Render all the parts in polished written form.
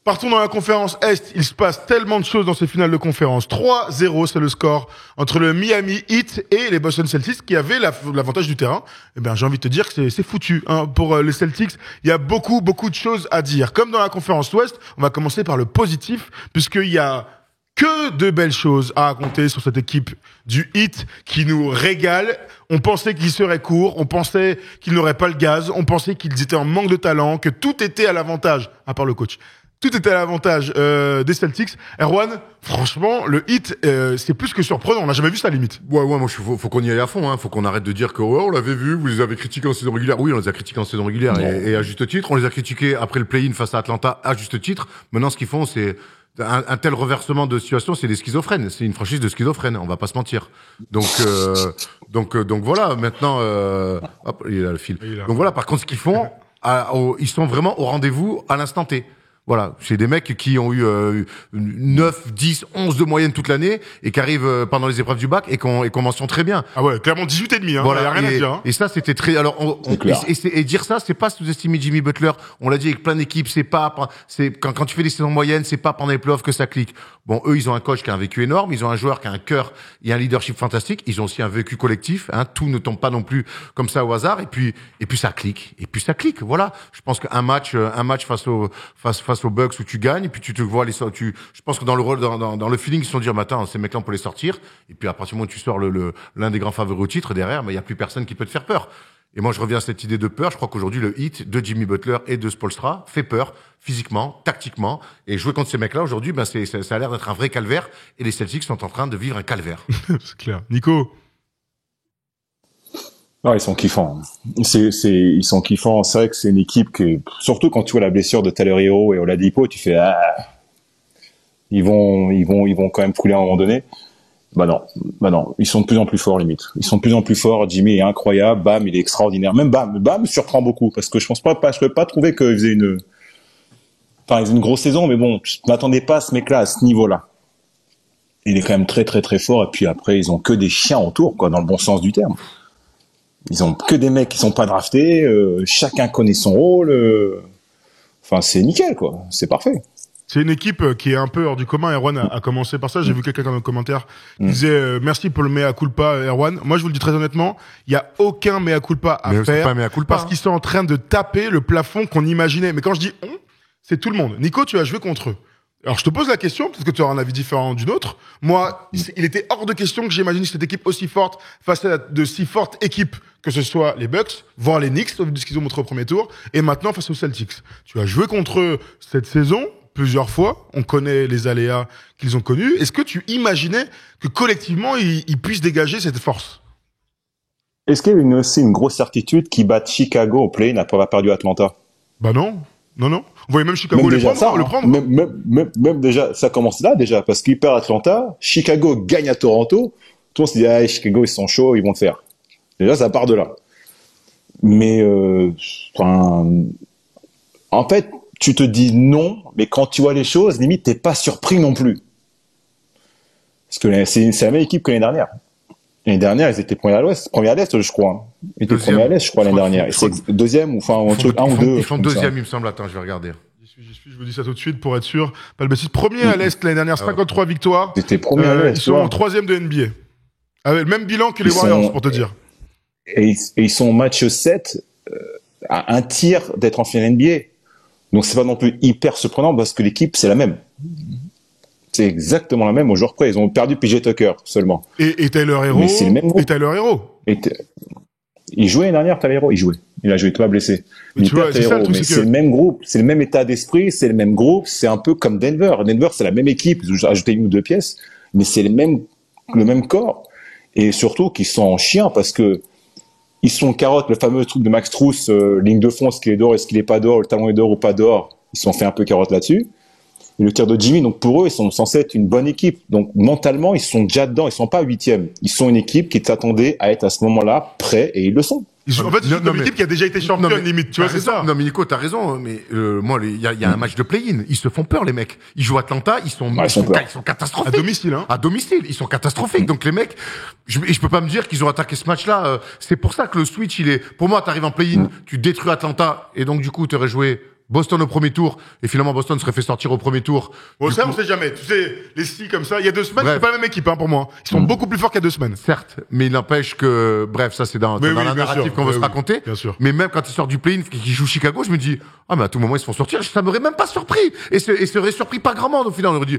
Partons dans la conférence Est. Il se passe tellement de choses dans ces finales de conférence. 3-0, c'est le score entre le Miami Heat et les Boston Celtics qui avaient l'avantage du terrain. Eh bien, j'ai envie de te dire que c'est foutu, hein. Pour les Celtics, il y a beaucoup de choses à dire. Comme dans la conférence Ouest, on va commencer par le positif, puisqu'il y a que de belles choses à raconter sur cette équipe du Heat qui nous régale. On pensait qu'ils seraient courts, on pensait qu'ils n'auraient pas le gaz, on pensait qu'ils étaient en manque de talent, que tout était à l'avantage, à part le coach. Tout était à l'avantage des Celtics. Erwan, franchement, le Heat, c'est plus que surprenant. On n'a jamais vu ça, limite. Ouais, moi, faut qu'on y aille à fond, hein. Faut qu'on arrête de dire que, on l'avait vu, vous les avez critiqués en saison régulière. Oui, on les a critiqués en saison régulière et à juste titre. On les a critiqués après le play-in face à Atlanta à juste titre. Maintenant, ce qu'ils font, c'est un tel reversement de situation, c'est des schizophrènes. C'est une franchise de schizophrènes. On va pas se mentir. Donc voilà. Maintenant, hop, il a le fil. Donc voilà. Par contre, ce qu'ils font, ils sont vraiment au rendez-vous à l'instant T. Voilà, c'est des mecs qui ont eu 9, 10, 11 de moyenne toute l'année et qui arrivent pendant les épreuves du bac et qu'on mentionne très bien. Ah ouais, clairement 18 et demi, hein. Voilà, y a rien à dire, hein. Et ça c'était très et dire ça, c'est pas sous-estimer Jimmy Butler. On l'a dit avec plein d'équipes, c'est quand tu fais des saisons moyennes, c'est pas pendant les playoffs que ça clique. Bon, eux, ils ont un coach qui a un vécu énorme, ils ont un joueur qui a un cœur et un leadership fantastique, ils ont aussi un vécu collectif, hein, tout ne tombe pas non plus comme ça au hasard et puis ça clique. Voilà. Je pense qu'un match face aux Bucks où tu gagnes, et puis tu te vois je pense que dans le feeling, ils se sont dit, attends, ces mecs-là, on peut les sortir. Et puis, à partir du moment où tu sors l'un des grands favoris au titre derrière, il y a plus personne qui peut te faire peur. Et moi, je reviens à cette idée de peur. Je crois qu'aujourd'hui, le Heat de Jimmy Butler et de Spoelstra fait peur, physiquement, tactiquement. Et jouer contre ces mecs-là, aujourd'hui, ça a l'air d'être un vrai calvaire. Et les Celtics sont en train de vivre un calvaire. C'est clair. Nico? Non, ils sont kiffants. Ils sont kiffants. C'est vrai que c'est une équipe surtout quand tu vois la blessure de Tyler Hero et Oladipo, tu fais, ils vont quand même couler à un moment donné. Bah non. Ils sont de plus en plus forts, limite. Ils sont de plus en plus forts. Jimmy est incroyable. Bam, il est extraordinaire. Même Bam me surprend beaucoup parce que je peux pas trouver qu'il faisait une grosse saison, mais bon, je m'attendais pas à ce mec-là, à ce niveau-là. Il est quand même très, très, très fort. Et puis après, ils ont que des chiens autour, quoi, dans le bon sens du terme. Ils ont que des mecs qui sont pas draftés, chacun connaît son rôle. Enfin, c'est nickel, quoi. C'est parfait. C'est une équipe qui est un peu hors du commun. Erwan a commencé par ça. J'ai vu quelqu'un dans le commentaire qui disait merci pour le mea culpa, Erwan. Moi, je vous le dis très honnêtement, il y a aucun mea culpa à faire. C'est pas mea culpa, parce qu'ils sont en train de taper le plafond qu'on imaginait. Mais quand je dis on, c'est tout le monde. Nico, tu as joué contre eux. Alors, je te pose la question, peut-être que tu auras un avis différent d'une autre. Moi, il était hors de question que j'imagine cette équipe aussi forte face à de si fortes équipes, que ce soit les Bucks, voire les Knicks, au vu de ce qu'ils ont montré au premier tour, et maintenant face aux Celtics. Tu as joué contre eux cette saison, plusieurs fois. On connaît les aléas qu'ils ont connus. Est-ce que tu imaginais que collectivement, ils puissent dégager cette force? Est-ce qu'il y a aussi une grosse certitude qu'ils battent Chicago au play-in après avoir perdu Atlanta? Bah non. On voyait même Chicago le prendre. Même déjà, ça commence là déjà, parce qu'ils perdent Atlanta, Chicago gagne à Toronto, tout le monde se dit, Chicago, ils sont chauds, ils vont le faire. Déjà, ça part de là. Mais, en fait, tu te dis non, mais quand tu vois les choses, limite, t'es pas surpris non plus. Parce que c'est la même équipe que l'année dernière. L'année dernière, ils étaient premiers à l'Est, je crois. Ils étaient premiers à l'Est, je crois, l'année dernière. Et c'est deuxième, un truc, un ou deux. Ils font deuxième, il me semble. Attends, je vais regarder. J'y suis, je vous dis ça tout de suite pour être sûr. Pas le Bessis. Premier à l'Est l'année dernière, 53 victoires. Ils étaient premiers à l'Est. Ils sont en troisième de NBA. Avec le même bilan que les Warriors, pour te dire. Et ils sont au match 7, à un tiers d'être en finale NBA. Donc c'est pas non plus hyper surprenant parce que l'équipe, c'est la même. C'est exactement la même au jour près. Ils ont perdu PJ Tucker seulement. Et Tyler Hero. Mais c'est le même groupe. Et Tyler Hero. Il jouait l'année dernière, Tyler Hero. Il a joué, toi blessé. Mais tu vois, c'est ça le truc, c'est le même groupe, c'est le même état d'esprit, c'est le même groupe. C'est un peu comme Denver. Denver, c'est la même équipe. Ils ont ajouté une ou deux pièces, mais c'est le même corps. Et surtout qu'ils sont en chien parce que ils sont carottes, le fameux truc de Max Strus, ligne de fond, est-ce qu'il est d'or, est-ce qu'il est pas d'or, le talon est d'or ou pas d'or. Ils se sont fait un peu carotte là-dessus. Et le tir de Jimmy, donc pour eux, ils sont censés être une bonne équipe. Donc mentalement, ils sont déjà dedans. Ils sont pas huitième. Ils sont une équipe qui s'attendait à être à ce moment-là prêts et ils le sont. En fait, c'est une équipe qui a déjà été championne, limite. Tu vois, c'est ça. Non, mais Nico, t'as raison. Mais moi, il y a un match de play-in. Ils se font peur, les mecs. Ils jouent Atlanta. Ils sont catastrophiques. À domicile, hein. À domicile, ils sont catastrophiques. Donc les mecs, je peux pas me dire qu'ils ont attaqué ce match-là. C'est pour ça que le switch, pour moi, t'arrives en play-in, tu détruis Atlanta, et donc du coup, t'aurais joué Boston au premier tour, et finalement Boston serait fait sortir au premier tour. Bon, ça, on sait jamais. Tu sais, les six comme ça, il y a 2 semaines, c'est pas la même équipe, pour moi. Ils sont beaucoup plus forts qu'il y a 2 semaines. Certes, mais il n'empêche que, bref, ça c'est dans la narrative qu'on veut se raconter. Bien sûr. Mais même quand ils sortent du play-in, qu'ils jouent Chicago, je me dis, mais à tout moment ils se font sortir, ça m'aurait même pas surpris. Et serait surpris pas grand monde au final. On aurait dit,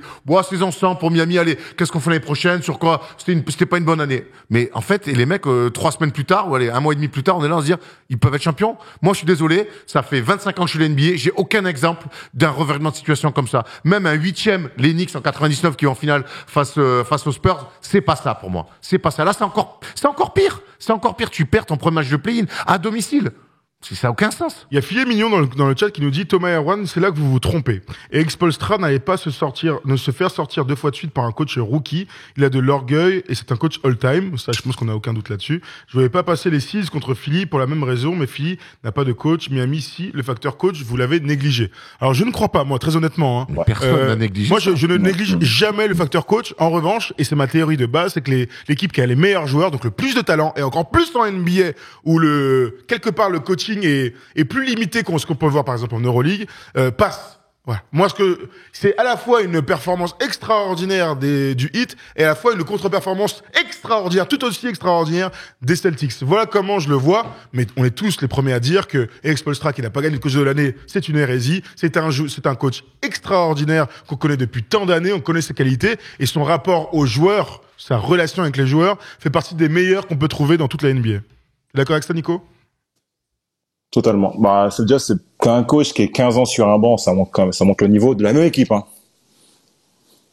saison 100 pour Miami, allez, qu'est-ce qu'on fait l'année prochaine, sur quoi? C'était pas une bonne année. Mais en fait, et les mecs, 3 semaines plus tard, ou allez, 1 mois et demi plus tard, on est là à se dire, ils peuvent être champions. Moi, je suis désolé, ça fait 25 ans que je suis l'NBA, j'ai aucun exemple d'un revirement de situation comme ça. Même un 8e, les Knicks en 99 qui est en finale face aux Spurs, c'est pas ça pour moi. C'est pas ça. Là, c'est encore pire. C'est encore pire. Tu perds ton premier match de play-in à domicile. Ça n'a aucun sens. Il y a Filet Mignon dans le chat qui nous dit Thomas Erwan, c'est là que vous vous trompez. Et Spoelstra n'allait pas se faire sortir 2 fois de suite par un coach rookie. Il a de l'orgueil et c'est un coach all-time. Ça, je pense qu'on n'a aucun doute là-dessus. Je ne voulais pas passer les Seals contre Philly pour la même raison, mais Philly n'a pas de coach. Miami, si, le facteur coach, vous l'avez négligé. Alors, je ne crois pas, moi, très honnêtement. Personne n'a négligé. Moi, je ne néglige jamais le facteur coach. En revanche, et c'est ma théorie de base, c'est que l'équipe qui a les meilleurs joueurs, donc le plus de talent, et encore plus en NBA, où quelque part le coaching est plus limité qu'on ce qu'on peut voir par exemple en Euroleague, passe. Voilà. Moi, c'est à la fois une performance extraordinaire du Heat et à la fois une contre-performance extraordinaire, tout aussi extraordinaire des Celtics. Voilà comment je le vois. Mais on est tous les premiers à dire que Erik Spoelstra, qui n'a pas gagné le coach de l'année, c'est une hérésie. C'est un coach extraordinaire qu'on connaît depuis tant d'années. On connaît ses qualités et son rapport aux joueurs, sa relation avec les joueurs, fait partie des meilleurs qu'on peut trouver dans toute la NBA. D'accord avec ça, Nico? Totalement. C'est déjà, c'est qu'un coach qui est 15 ans sur un banc, ça monte le niveau de la même équipe, hein.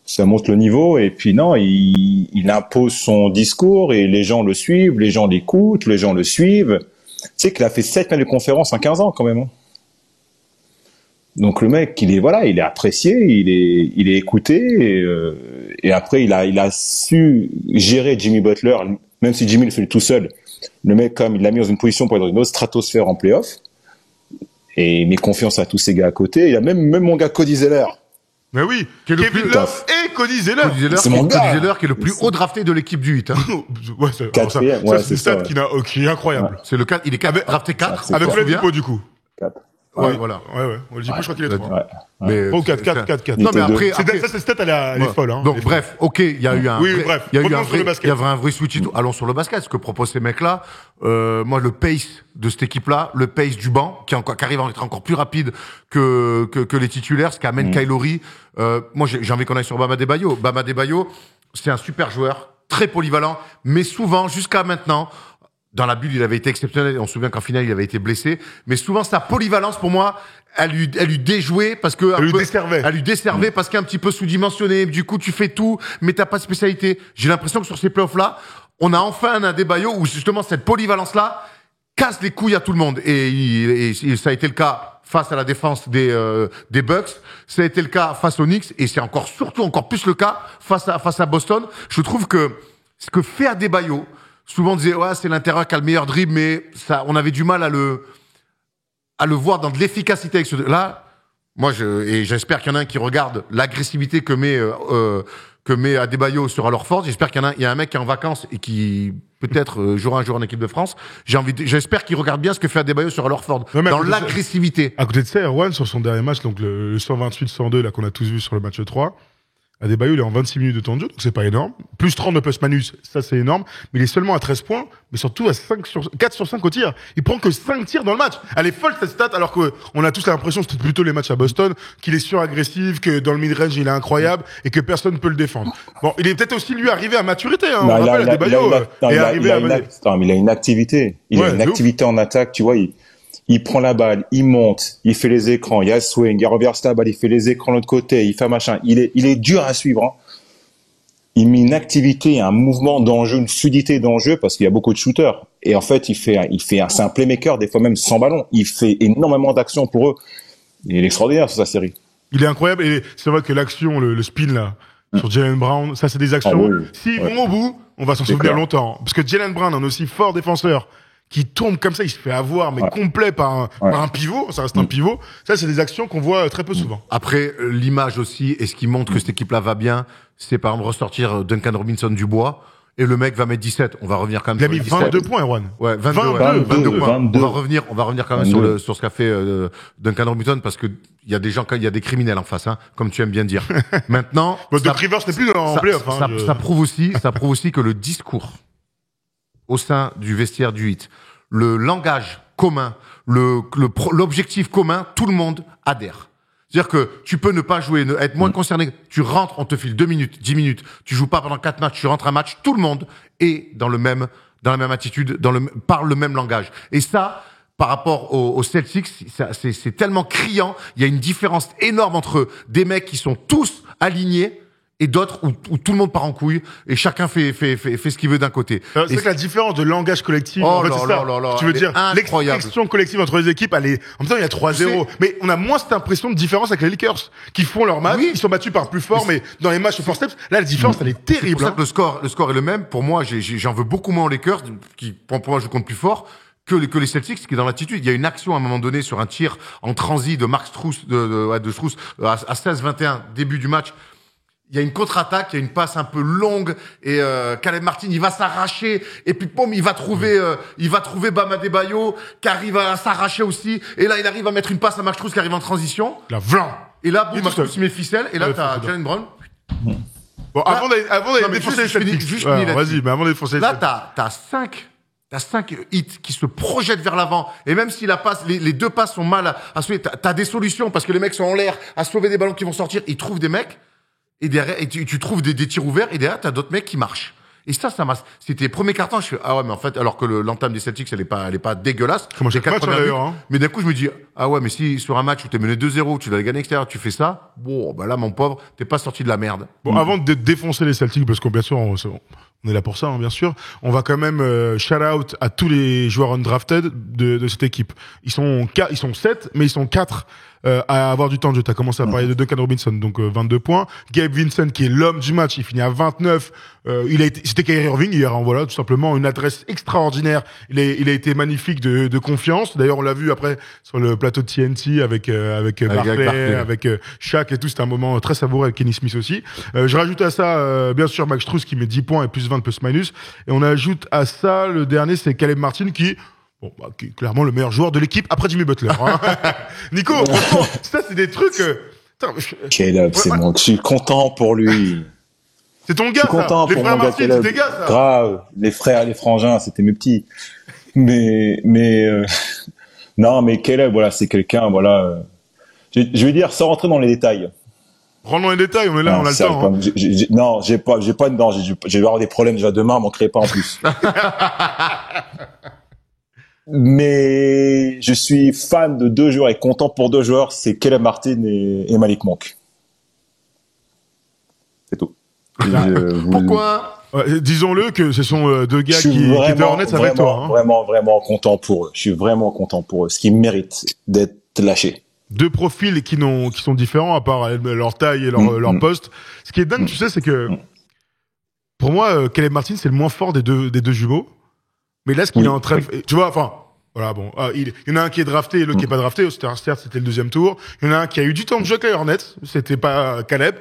Ça monte le niveau, et puis non, il impose son discours, et les gens le suivent, les gens l'écoutent, les gens le suivent. Tu sais qu'il a fait 7 finales de conférence en 15 ans, quand même, hein. Donc le mec, il est apprécié, il est écouté, et après, il a su gérer Jimmy Butler, même si Jimmy le fait tout seul. Le mec, comme il l'a mis dans une position pour être dans une autre stratosphère en play-off, et il met confiance à tous ces gars à côté. Il y a même mon gars Cody Zeller. Mais oui, Kevin Love et Cody Zeller. C'est mon gars. Cody Zeller qui est le plus haut drafté de l'équipe du 8. Hein. Ouais, c'est une stat qui est incroyable. Ouais. C'est le 4, il est drafté 4. Avec Oladipo, du coup. 4. Ouais, voilà. Ouais. Oladipo, je crois qu'il est 3. Ouais. Mais 4. Non, mais après, cette stat, elle est folle, hein. Donc, bref, il y a eu un, oui, bref. Il y avait un vrai switch et tout. Allons sur le basket. Ce que proposent ces mecs-là, moi, le pace de cette équipe-là, le pace du banc, qui arrive à être encore plus rapide que les titulaires, ce qu'amène Kyle Lowry. Moi, j'ai envie qu'on aille sur Bam Adebayo. Bam Adebayo, c'est un super joueur, très polyvalent, mais souvent, jusqu'à maintenant, dans la bulle, il avait été exceptionnel. On se souvient qu'en finale, il avait été blessé. Mais souvent, sa polyvalence, pour moi, elle lui déjouait parce que elle lui desservait parce qu'un petit peu sous-dimensionné. Du coup, tu fais tout, mais t'as pas de spécialité. J'ai l'impression que sur ces playoffs-là, on a enfin un Adebayo où justement cette polyvalence-là casse les couilles à tout le monde. Et ça a été le cas face à la défense des Bucks. Ça a été le cas face aux Knicks. Et c'est surtout encore plus le cas face à Boston. Je trouve que ce que fait Adebayo, souvent on disait c'est l'intérieur qui a le meilleur dribble, mais ça, on avait du mal à le voir dans de l'efficacité avec ce là. Moi, j'espère qu'il y en a un qui regarde l'agressivité que met Adebayo sur Horford. J'espère qu'il y a un mec qui est en vacances et qui peut-être jouera un jour en équipe de France. J'espère qu'il regarde bien ce que fait Adebayo sur Horford dans l'agressivité. À côté de ça, Erwan, sur son dernier match, donc le 128-102 là qu'on a tous vu sur le match 3. Adebayo, il est en 26 minutes de temps de jeu, donc c'est pas énorme. Plus 30 de plus-manus, ça c'est énorme. Mais il est seulement à 13 points, mais surtout à 4 sur 5 au tir. Il prend que 5 tirs dans le match. Elle est folle cette stat, alors qu'on a tous l'impression, c'était plutôt les matchs à Boston, qu'il est suragressif, que dans le mid-range il est incroyable, et que personne ne peut le défendre. Bon, il est peut-être aussi lui arrivé à maturité, hein. On rappelle Adebayo est arrivé à... mais il a une activité. Il a une activité en attaque, tu vois, il prend la balle, il monte, il fait les écrans, il y a le swing, il reverse la balle, il fait les écrans de l'autre côté, il fait machin. Il est dur à suivre, hein. Il met une activité, un mouvement d'enjeu, une fluidité d'enjeu parce qu'il y a beaucoup de shooters. Et en fait, c'est un playmaker, des fois même sans ballon. Il fait énormément d'actions pour eux. Il est extraordinaire sur sa série. Il est incroyable et c'est vrai que l'action, le spin là, sur Jaylen Brown, ça c'est des actions. S'ils vont au bout, on va s'en souvenir longtemps. Parce que Jaylen Brown, un aussi fort défenseur, qui tombe comme ça, il se fait avoir, mais complet par un pivot, ça reste un pivot. Ça, c'est des actions qu'on voit très peu souvent. Après, l'image aussi, et ce qui montre que cette équipe-là va bien, c'est par exemple ressortir Duncan Robinson du bois et le mec va mettre 17. On va revenir quand même. Il a mis 22 points, Erwan. Ouais, 22 points. On va revenir quand même sur ce qu'a fait Duncan Robinson parce que il y a des gens, il y a des criminels en face, hein, comme tu aimes bien dire. Maintenant, Doc Rivers n'est plus en playoff. Ça prouve aussi que le discours au sein du vestiaire du Heat, le langage commun, l'objectif commun, tout le monde adhère. C'est-à-dire que tu peux ne pas jouer, être moins concerné. Tu rentres, on te file 2 minutes, 10 minutes. Tu joues pas pendant 4 matchs, tu rentres un match. Tout le monde est dans la même attitude, parle le même langage. Et ça, par rapport aux Celtics, c'est tellement criant. Il y a une différence énorme entre des mecs qui sont tous alignés et d'autres où tout le monde part en couille et chacun fait ce qu'il veut d'un côté. C'est que la différence de langage collectif, tu veux dire, l'expression collective entre les équipes, en même temps, il y a 3-0. Mais on a moins cette impression de différence avec les Lakers, qui font leur match, ils sont battus par plus fort, mais dans les matchs au forceps, là, la différence, elle est terrible. C'est pour ça que le score est le même. Pour moi, j'en veux beaucoup moins aux Lakers, qui, pour moi, je compte plus fort. Que les Celtics, qui est dans l'attitude. Il y a une action à un moment donné sur un tir en transi de Mark Strus, de Strus, à 16-21, début du match. Il y a une contre-attaque, il y a une passe un peu longue et Caleb Martin, il va s'arracher et puis poum, il va trouver Bam Adebayo qui arrive à s'arracher aussi et là il arrive à mettre une passe à Max Strus qui arrive en transition. La vlan. Et là boum, Max Strus il met ficelle et là t'as Jalen Brown. Bon, avant d'aller défoncer les Celtics. Vas-y, mais avant d'aller défoncer les Celtics. Là t'as 5 hits qui se projettent vers l'avant. Et même si la passe, les 2 passes sont mal à sauver, t'as des solutions parce que les mecs sont en l'air à sauver des ballons qui vont sortir, ils trouvent des mecs. Et derrière, tu trouves des tirs ouverts, et derrière, t'as d'autres mecs qui marchent. Et ça c'était premier carton, je fais, ah ouais, mais en fait, alors que l'entame des Celtics, elle est pas dégueulasse. Comment j'ai 4 d'ailleurs, hein. Mais d'un coup, je me dis, ah ouais, mais si, sur un match où t'es mené 2-0, tu dois gagner extérieur, tu fais ça, bon, bah là, mon pauvre, t'es pas sorti de la merde. Bon, avant de défoncer les Celtics, parce qu'on, bien sûr, on est là pour ça, hein, bien sûr. On va quand même shout out à tous les joueurs undrafted de cette équipe. Ils sont 7, mais ils sont 4 à avoir du temps de jeu. T'as commencé à parler de Duncan Robinson, donc 22 points. Gabe Vincent, qui est l'homme du match, il finit à 29. C'était Kyrie Irving hier, hein, voilà, tout simplement une adresse extraordinaire. Il a été magnifique de confiance. D'ailleurs, on l'a vu après sur le plateau de TNT avec Barclay, avec Shaq et tout. C'était un moment très savoureux avec Kenny Smith aussi. Je rajoute à ça, bien sûr, Max Strus qui met 10 points et plus 20 plus minus. Et on ajoute à ça, le dernier, c'est Caleb Martin qui est clairement le meilleur joueur de l'équipe après Jimmy Butler. Hein. Nico, franchement, ça c'est des trucs. Caleb, c'est bon. Je suis content pour lui. C'est ton gars, ça. Les frères Martin, c'est tes gars, ça. Grave. Les frères, les frangins, c'était mes petits. Mais non, mais Caleb, voilà, c'est quelqu'un, voilà. Je vais dire, sans rentrer dans les détails. Rentrons dans les détails, on est là, on a le temps. Hein. Non, j'ai pas, je vais avoir des problèmes déjà demain, m'en créez pas en plus. Mais je suis fan de 2 joueurs et content pour 2 joueurs, c'est Caleb Martin et Malik Monk. C'est tout. Pourquoi disons-le que ce sont 2 gars qui étaient Hornets avec toi. Hein. Vraiment content pour eux. Je suis vraiment content pour eux. Ce qui mérite d'être lâchés. 2 profils qui sont différents à part leur taille et leur poste. Ce qui est dingue, tu sais, c'est que pour moi, Caleb Martin, c'est le moins fort des deux jumeaux. Mais là, ce qu'il est en train de... Tu vois, enfin... Voilà, bon. Il y en a un qui est drafté et l'autre qui est pas drafté. Certes, c'était le 2e tour. Il y en a un qui a eu du temps de jeu avec les Hornets. C'était pas Caleb.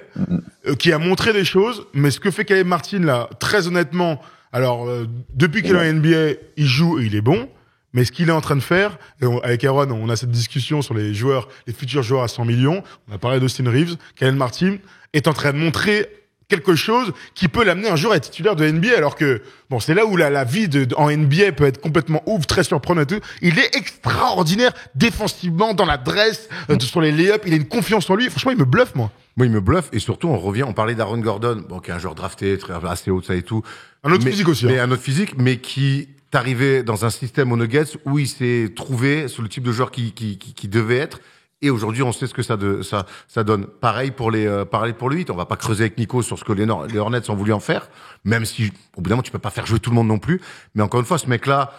Qui a montré des choses. Mais ce que fait Caleb Martin, là, très honnêtement... Alors, depuis qu'il est en NBA, il joue et il est bon. Mais ce qu'il est en train de faire... Et avec Aaron, on a cette discussion sur les futurs joueurs à 100 millions. On a parlé d'Austin Reeves. Caleb Martin est en train de montrer... quelque chose qui peut l'amener un jour à être titulaire de NBA, alors que bon, c'est là où la vie en NBA peut être complètement ouf, très surprenant et tout. Il est extraordinaire défensivement dans l'adresse, sur les lay-ups, il a une confiance en lui. Franchement, il me bluffe, moi. Moi, il me bluffe, et surtout, on parlait d'Aaron Gordon, bon, qui est un joueur drafté, assez haut, ça et tout. Un autre physique aussi. Mais un autre physique, mais qui est arrivé dans un système aux Nuggets où il s'est trouvé sur le type de joueur qui devait être. Et aujourd'hui, on sait ce que ça donne. Pareil pour le 8. On va pas creuser avec Nico sur ce que les Hornets ont voulu en faire, même si, au bout d'un moment, tu peux pas faire jouer tout le monde non plus. Mais encore une fois, ce mec-là,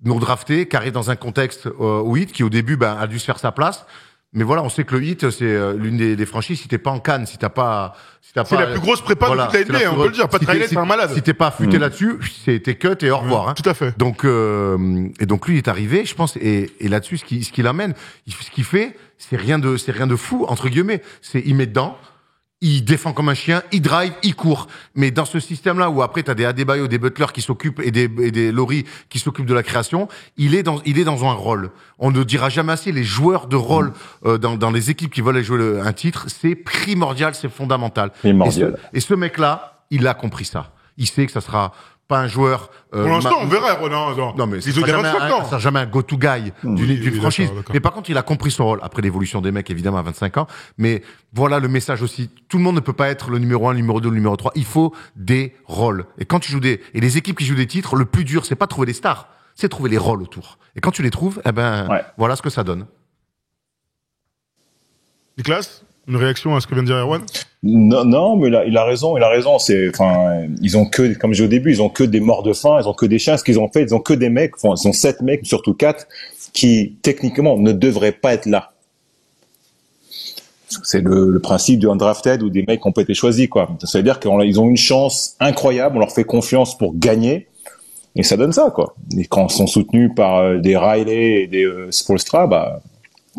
non drafté, qui arrive dans un contexte, 8, qui au début, a dû se faire sa place. Mais voilà, on sait que le Heat, c'est l'une des franchises. Si t'es pas en Cannes, si t'as pas, c'est la plus grosse prépa de toute la NBA, on peut le dire. Pat Riley, c'est un malade. Si t'es pas affûté là-dessus, t'es cut et au revoir. Hein. Tout à fait. Donc lui il est arrivé, je pense, et là-dessus, ce qu'il amène, ce qu'il fait, c'est rien de fou entre guillemets. Il met dedans. il défend comme un chien, il drive, il court. Mais dans ce système-là, où après t'as des Adebayo, des Butler qui s'occupent et des Laurie qui s'occupent de la création, il est dans un rôle. On ne dira jamais assez, les joueurs de rôle dans les équipes qui veulent jouer un titre, c'est primordial, c'est fondamental. Primordial. Et ce mec-là, il a compris ça. Il sait que ça sera pas un joueur. Pour l'instant, on verra, Ronan. Non, mais ça sera jamais un go-to guy d'une franchise. D'accord. Mais par contre, il a compris son rôle. Après l'évolution des mecs, évidemment, à 25 ans. Mais voilà le message aussi. Tout le monde ne peut pas être le numéro 1, le numéro 2, le numéro 3. Il faut des rôles. Et quand tu joues et les équipes qui jouent des titres, le plus dur, c'est pas trouver les stars. C'est trouver les rôles autour. Et quand tu les trouves, voilà ce que ça donne. Nicolas, une réaction à ce que vient de dire Erwan? Non, mais là, il a raison. Ils ont que, comme j'ai au début, ils ont que des morts de faim, ils ont que des chiens. Ce qu'ils ont fait, ils ont que des mecs, ils ont 7 mecs, surtout 4, qui, techniquement, ne devraient pas être là. C'est le principe du undrafted ou des mecs qui n'ont pas été choisis, quoi. Ça veut dire qu'ils ont une chance incroyable, on leur fait confiance pour gagner, et ça donne ça, quoi. Et quand ils sont soutenus par des Riley et des Spoelstra,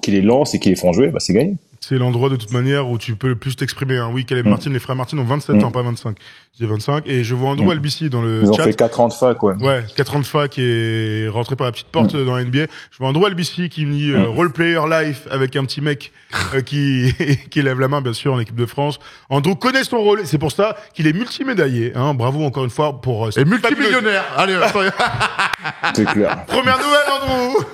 qui les lancent et qui les font jouer, c'est gagné. C'est l'endroit de toute manière où tu peux le plus t'exprimer. Oui, Caleb Martin, les frères Martin ont 27 ans, pas 25. J'ai 25 et je vois Andrew Albisi dans le chat. Ils chat. ont fait 4 ans de fac, ouais. Ouais, 4 ans de fac et rentré par la petite porte dans la NBA. Je vois Andrew Albisi qui me dit role player life avec un petit mec qui lève la main bien sûr en équipe de France. Andrew connaît son rôle et c'est pour ça qu'il est multimédaillé. Bravo encore une fois pour et multimillionnaire. Allez, c'est clair. Première nouvelle, Andrew.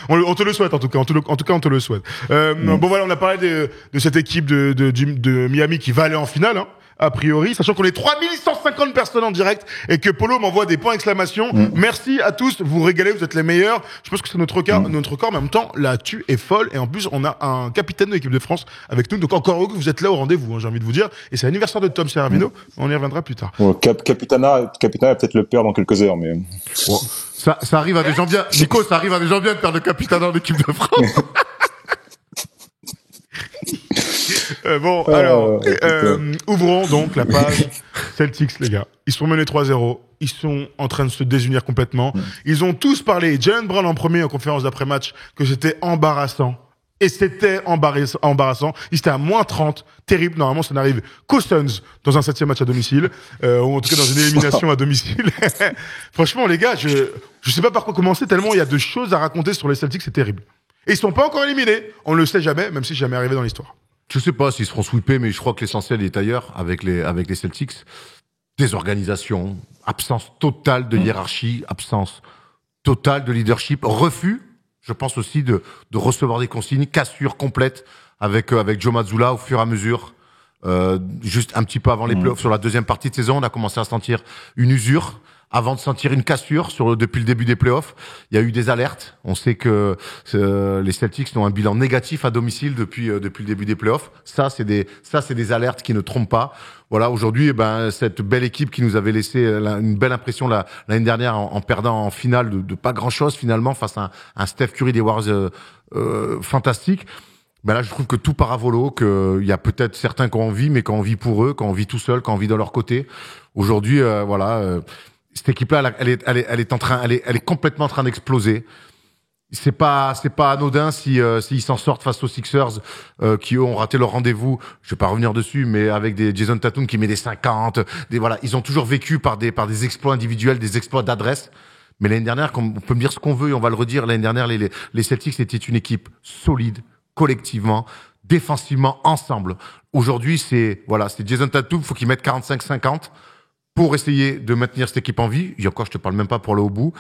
On te le souhaite en tout cas. En tout cas, on te le souhaite. Bon voilà, on a parlé de cette équipe de Miami qui va aller en finale. A priori, sachant qu'on est 3150 personnes en direct et que Polo m'envoie des points d'exclamation. Merci à tous, vous régalez, vous êtes les meilleurs. Je pense que c'est notre record, mais en même temps, la tue est folle et en plus, on a un capitaine de l'équipe de France avec nous. Donc encore heureux que vous êtes là au rendez-vous, j'ai envie de vous dire. Et c'est l'anniversaire de Tom Serafino. On y reviendra plus tard. Capitana va peut-être le perdre dans quelques heures, mais... Bon, ça arrive à des gens bien. Nico, ça arrive à des gens bien de perdre le Capitana en équipe de France. Ouvrons donc la page Celtics, les gars. Ils sont menés 3-0. Ils sont en train de se désunir complètement. Ils ont tous parlé, Jaylen Brown en premier en conférence d'après-match, que c'était embarrassant. Et c'était embarrassant. Ils étaient à moins 30. Terrible. Normalement, ça n'arrive qu'aux Suns dans un 7e match à domicile. Ou en tout cas dans une élimination à domicile. Franchement, les gars, je sais pas par quoi commencer tellement il y a de choses à raconter sur les Celtics. C'est terrible. Et ils sont pas encore éliminés. On le sait jamais, même si c'est jamais arrivé dans l'histoire. Je sais pas s'ils seront sweepés, mais je crois que l'essentiel est ailleurs avec les Celtics. Désorganisation, absence totale de hiérarchie, absence totale de leadership, refus, je pense aussi de recevoir des consignes, cassure complète avec Joe Mazzulla au fur et à mesure. Juste un petit peu avant les playoffs, sur la deuxième partie de saison, on a commencé à sentir une usure. Avant de sentir une cassure depuis le début des playoffs, il y a eu des alertes. On sait que les Celtics ont un bilan négatif à domicile depuis le début des playoffs. Ça, c'est des alertes qui ne trompent pas. Voilà, aujourd'hui, cette belle équipe qui nous avait laissé une belle impression l'année dernière en perdant en finale de pas grand-chose finalement face à un Steph Curry des Warriors fantastique. Là, je trouve que tout part à volo, qu'il y a peut-être certains qui ont envie, mais qui ont envie pour eux, qui ont envie tout seuls, qui ont envie de leur côté. Aujourd'hui, cette équipe-là, elle est complètement en train d'exploser. C'est pas anodin s'ils s'en sortent face aux Sixers, qui eux ont raté leur rendez-vous. Je vais pas revenir dessus, mais avec des Jason Tatum qui met des 50, ils ont toujours vécu par des exploits individuels, des exploits d'adresse. Mais l'année dernière, on peut me dire ce qu'on veut et on va le redire, l'année dernière, les Celtics étaient une équipe solide, collectivement, défensivement, ensemble. Aujourd'hui, c'est Jason Tatum, faut qu'il mette 45-50 pour essayer de maintenir cette équipe en vie. Et encore, je te parle même pas pour aller au bout.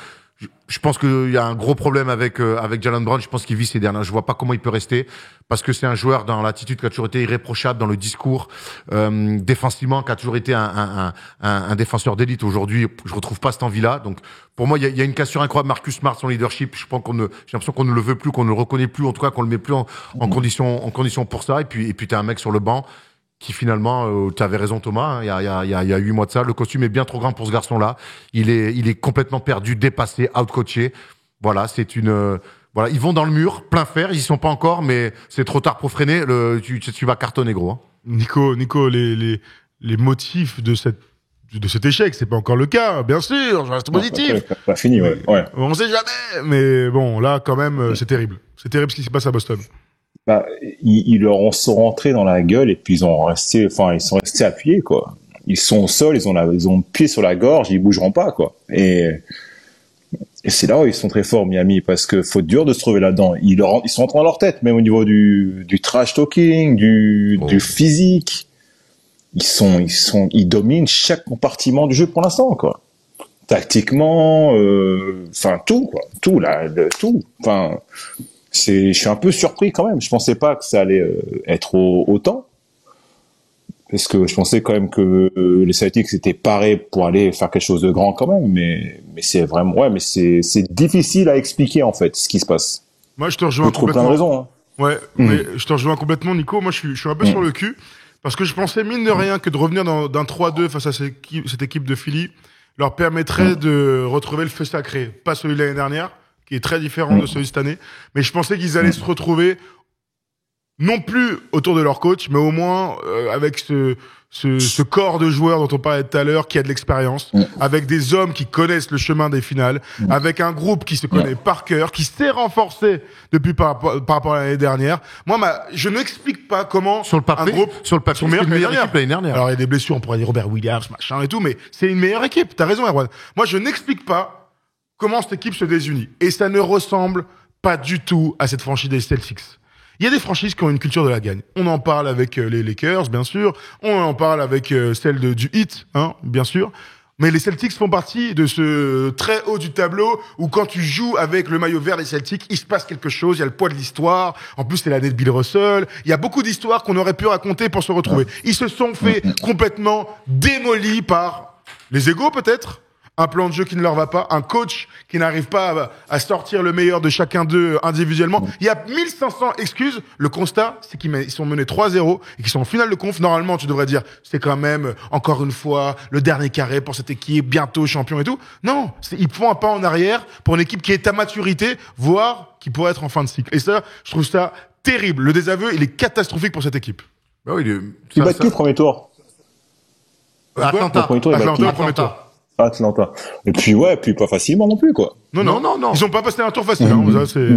Je pense qu'il y a un gros problème avec Jaylen Brown. Je pense qu'il vit ces dernières. Je vois pas comment il peut rester parce que c'est un joueur dans l'attitude qui a toujours été irréprochable dans le discours, défensivement, qui a toujours été un défenseur d'élite. Aujourd'hui, je retrouve pas cette envie-là. Donc, pour moi, il y a une cassure incroyable. Marcus Smart, son leadership, j'ai l'impression qu'on ne le veut plus, qu'on ne le reconnaît plus, en tout cas, qu'on le met plus en condition pour ça. Et puis t'as un mec sur le banc qui finalement, tu avais raison Thomas, il y a 8 mois de ça, le costume est bien trop grand pour ce garçon-là. Il est complètement perdu, dépassé, outcoaché. Voilà, ils vont dans le mur, plein fer, ils y sont pas encore, mais c'est trop tard pour freiner. Tu vas cartonner gros. Hein. Nico, les motifs de cet échec, c'est pas encore le cas, bien sûr, je reste positif. Pas fini, ouais. On sait jamais, mais bon, là quand même, c'est terrible. C'est terrible ce qui se passe à Boston. bah, ils leur sont rentrés dans la gueule et puis ils sont restés appuyés, quoi. Ils sont au sol, ils ont le pied sur la gorge, ils bougeront pas, quoi. Et c'est là où ils sont très forts, Miami, parce que faut dur de se trouver là-dedans. Ils sont rentrés dans leur tête, même au niveau du trash talking, du physique. Ils dominent chaque compartiment du jeu pour l'instant, quoi. Tactiquement, enfin, tout, quoi. Tout, là, tout. Enfin, je suis un peu surpris quand même. Je pensais pas que ça allait être autant. Parce que je pensais quand même que les Celtics étaient parés pour aller faire quelque chose de grand quand même, mais c'est vraiment, mais c'est difficile à expliquer en fait ce qui se passe. Moi, je te rejoins complètement. Plein de raisons. Hein. Ouais, mais je te rejoins complètement, Nico. Moi, je suis un peu sur le cul parce que je pensais mine de rien que de revenir d'un 3-2 face à cette équipe de Philly leur permettrait de retrouver le feu sacré, pas celui de l'année dernière, qui est très différent de celui de cette année, mais je pensais qu'ils allaient se retrouver non plus autour de leur coach, mais au moins avec ce corps de joueurs dont on parlait tout à l'heure, qui a de l'expérience, avec des hommes qui connaissent le chemin des finales, avec un groupe qui se connaît par cœur, qui s'est renforcé depuis par rapport à l'année dernière. Moi, je n'explique pas comment sur le papier, un groupe c'est une meilleure équipe l'année dernière. Alors il y a des blessures, on pourrait dire Robert Williams, machin et tout, mais c'est une meilleure équipe. T'as raison, Erwan. Moi, je n'explique pas comment cette équipe se désunit, et ça ne ressemble pas du tout à cette franchise des Celtics. Il y a des franchises qui ont une culture de la gagne. On en parle avec les Lakers, bien sûr. On en parle avec celle du Heat, hein, bien sûr. Mais les Celtics font partie de ce très haut du tableau où quand tu joues avec le maillot vert des Celtics, il se passe quelque chose, il y a le poids de l'histoire. En plus, c'est l'année de Bill Russell. Il y a beaucoup d'histoires qu'on aurait pu raconter pour se retrouver. Ils se sont fait complètement démolis par les égos, peut-être. Un plan de jeu qui ne leur va pas, un coach qui n'arrive pas à sortir le meilleur de chacun d'eux individuellement. Il y a 1500 excuses. Le constat, c'est qu'ils sont menés 3-0 et qu'ils sont en finale de conf. Normalement, tu devrais dire, c'est quand même, encore une fois, le dernier carré pour cette équipe, bientôt champion et tout. Non, ils font un pas en arrière pour une équipe qui est à maturité, voire qui pourrait être en fin de cycle. Et ça, je trouve ça terrible. Le désaveu, il est catastrophique pour cette équipe. Bah oui, ils battent qui le premier tour? Atlanta. Le premier tour, Atlanta, premier tour. Atlanta. Et puis puis pas facilement non plus, quoi. Non. Ils ont pas passé un tour facile, ça, c'est...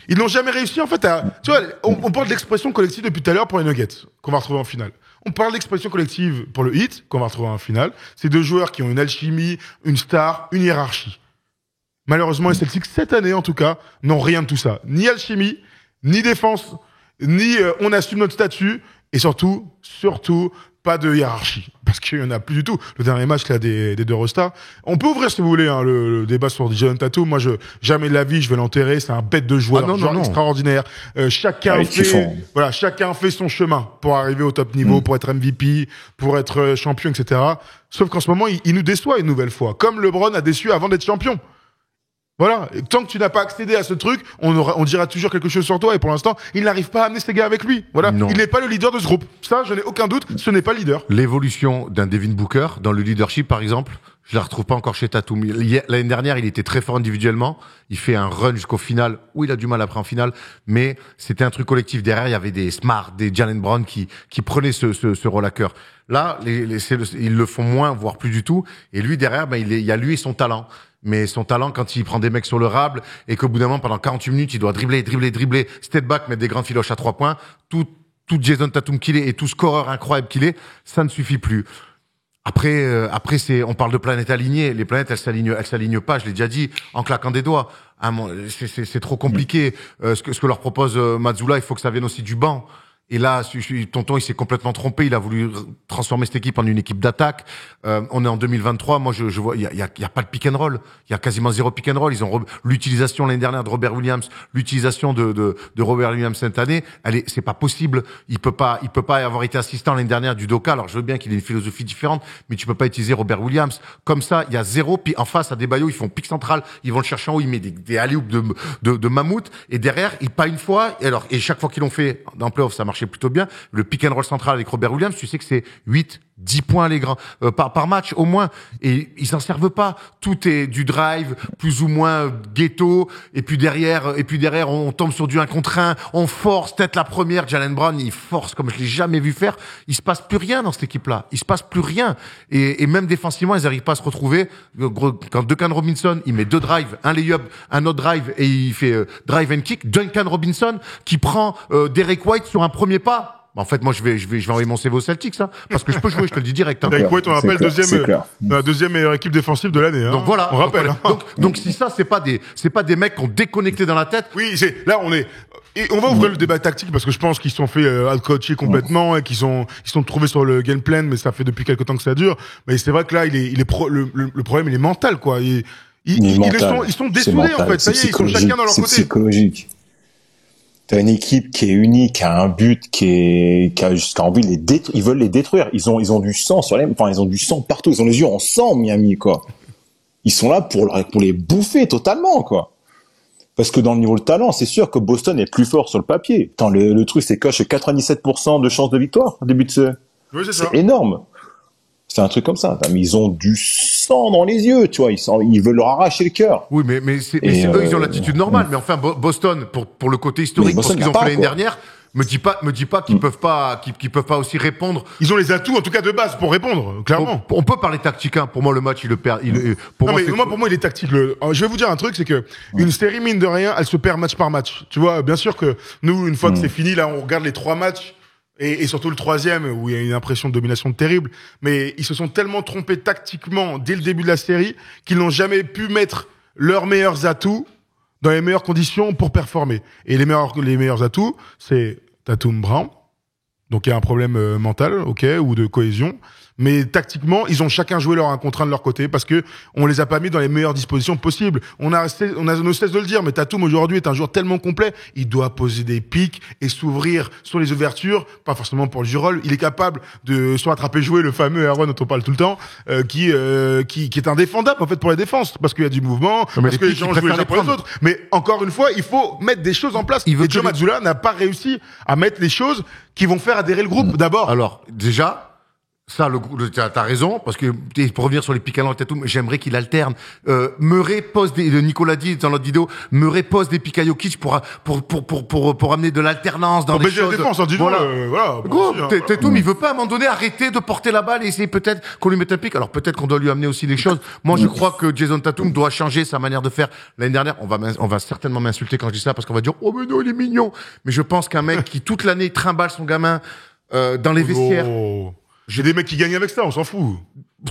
Ils n'ont jamais réussi, en fait, tu vois, on parle d'expression collective depuis tout à l'heure pour les Nuggets, qu'on va retrouver en finale. On parle d'expression collective pour le Heat, qu'on va retrouver en finale. C'est deux joueurs qui ont une alchimie, une star, une hiérarchie. Malheureusement, les Celtics, cette année, en tout cas, n'ont rien de tout ça. Ni alchimie, ni défense, ni on assume notre statut, et surtout, pas de hiérarchie, parce qu'il y en a plus du tout. Le dernier match là des deux Rostas. On peut ouvrir si vous voulez le débat sur Jason Tatum. Moi, jamais de la vie je vais l'enterrer. C'est un bête de joueur, extraordinaire. Chacun fait son chemin pour arriver au top niveau, pour être MVP, pour être champion, etc. Sauf qu'en ce moment, il nous déçoit une nouvelle fois, comme LeBron a déçu avant d'être champion. Voilà. Et tant que tu n'as pas accédé à ce truc, on dira toujours quelque chose sur toi. Et pour l'instant, il n'arrive pas à amener ces gars avec lui. Voilà. Non. Il n'est pas le leader de ce groupe. Ça, je n'ai aucun doute. Ce n'est pas le leader. L'évolution d'un Devin Booker dans le leadership, par exemple, je la retrouve pas encore chez Tatum. L'année dernière, il était très fort individuellement. Il fait un run jusqu'au final où il a du mal après en finale. Mais c'était un truc collectif. Derrière, il y avait des Smart, des Jalen Brown qui prenaient ce rôle à cœur. Là, ils le font moins, voire plus du tout. Et lui, derrière, il y a lui et son talent. Mais son talent, quand il prend des mecs sur le rable et qu'au bout d'un moment, pendant 48 minutes, il doit dribbler, step back, mettre des grandes filoches à 3 points, tout Jason Tatum qu'il est et tout scoreur incroyable qu'il est, ça ne suffit plus. Après, on parle de planètes alignées. Les planètes, elles s'alignent pas. Je l'ai déjà dit, en claquant des doigts. C'est trop compliqué. Ce que leur propose Mazzulla, il faut que ça vienne aussi du banc. Et là, tonton, il s'est complètement trompé. Il a voulu transformer cette équipe en une équipe d'attaque. On est en 2023. Moi, je vois, il y a pas de pick and roll. Il y a quasiment zéro pick and roll. Ils ont l'utilisation l'année dernière de Robert Williams, l'utilisation de Robert Williams cette année. C'est pas possible. Il peut pas avoir été assistant l'année dernière du Doka. Alors, je veux bien qu'il ait une philosophie différente, mais tu peux pas utiliser Robert Williams comme ça. Il y a zéro. Puis en face, à Adebayo, ils font pick central. Ils vont le chercher en haut. Il met des alley-oops de mammouth. Et derrière, pas une fois. Et chaque fois qu'ils l'ont fait dans le playoff, ça marchait plutôt bien. Le pick and roll central avec Robert Williams, tu sais que c'est 8, 10 points par match au moins, et ils s'en servent pas. Tout est du drive, plus ou moins ghetto, et puis derrière on tombe sur du 1 contre 1, on force, peut-être la première, Jaylen Brown, il force comme je l'ai jamais vu faire. Il se passe plus rien dans cette équipe-là. Il se passe plus rien. Et même défensivement, ils arrivent pas à se retrouver. Quand Duncan Robinson, il met 2 drives, un layup, un autre drive, et il fait drive and kick. Duncan Robinson, qui prend Derek White sur un premier pas. En fait, moi, je vais envoyer mon CV aux Celtics, hein, parce que je peux jouer, je te le dis direct. Hein. Derek White, on rappelle, deuxième meilleure équipe défensive de l'année. Hein. Donc voilà. On rappelle. Donc si ça, c'est pas des mecs qui ont déconnecté dans la tête. Oui, là, et on va ouvrir le débat tactique parce que je pense qu'ils se sont fait out-coacher complètement et qu'ils sont trouvés sur le game plan, mais ça fait depuis quelque temps que ça dure. Mais c'est vrai que là, le problème, il est mental, quoi. Ils sont dessoudés, en fait. Ça y est, ils sont chacun dans leur côté. C'est psychologique. T'as une équipe qui est unie, qui a un but, qui a envie de les détruire. Ils veulent les détruire. Ils ont du sang ils ont du sang partout. Ils ont les yeux en sang, Miami, quoi. Ils sont là pour les bouffer totalement, quoi. Parce que dans le niveau de talent, c'est sûr que Boston est plus fort sur le papier. Attends, le truc, c'est coche 97% de chance de victoire au début de ce. Oui, c'est ça. C'est énorme. C'est un truc comme ça. Mais ils ont du sang dans les yeux, tu vois. Ils veulent leur arracher le cœur. Oui, mais eux, ils ont l'attitude normale. Mais enfin, Boston, pour le côté historique, pour ce qu'ils ont fait l'année dernière, me dis pas qu'ils peuvent pas aussi répondre. Ils ont les atouts, en tout cas de base, pour répondre, clairement. On peut parler tactique, hein. Pour moi, le match, il le perd. Pour moi, il est tactique. Je vais vous dire un truc, c'est que une série, mine de rien, elle se perd match par match. Tu vois, bien sûr que nous, une fois que c'est fini, là, on regarde les 3 matchs. Et surtout le 3e, où il y a une impression de domination terrible. Mais ils se sont tellement trompés tactiquement dès le début de la série qu'ils n'ont jamais pu mettre leurs meilleurs atouts dans les meilleures conditions pour performer. Et les meilleurs atouts, c'est Tatum Brown. Donc il y a un problème mental, ok, ou de cohésion. Mais tactiquement, ils ont chacun joué leur 1 contre 1 de leur côté parce que on les a pas mis dans les meilleures dispositions possibles. On a no cesse de le dire, mais Tatum aujourd'hui est un joueur tellement complet, il doit poser des pics et s'ouvrir sur les ouvertures, pas forcément pour le J-roll. Il est capable de soit attraper jouer le fameux Aaron dont on parle tout le temps, qui est indéfendable en fait pour la défense parce qu'il y a du mouvement, parce que les gens jouent les uns pour les autres. Mais encore une fois, il faut mettre des choses en place. Et Joe Mazzulla n'a pas réussi à mettre les choses qui vont faire adhérer le groupe d'abord. Alors déjà. Ça, t'as raison, parce que pour revenir sur les pick and roll et tout, j'aimerais qu'il alterne. Murray pose Nicolas dit dans notre vidéo, Murray pose des pick à Jokic pour amener de l'alternance dans les choses. La défense, voilà. Gros, Tatum, il veut pas à un moment donné arrêter de porter la balle et essayer peut-être qu'on lui mette un pick. Alors peut-être qu'on doit lui amener aussi des choses. Moi, je crois que Jason Tatum doit changer sa manière de faire. L'année dernière, on va certainement m'insulter quand je dis ça parce qu'on va dire, oh mais non, il est mignon. Mais je pense qu'un mec qui toute l'année trimballe son gamin, dans les vestiaires. J'ai des mecs qui gagnent avec ça, on s'en fout.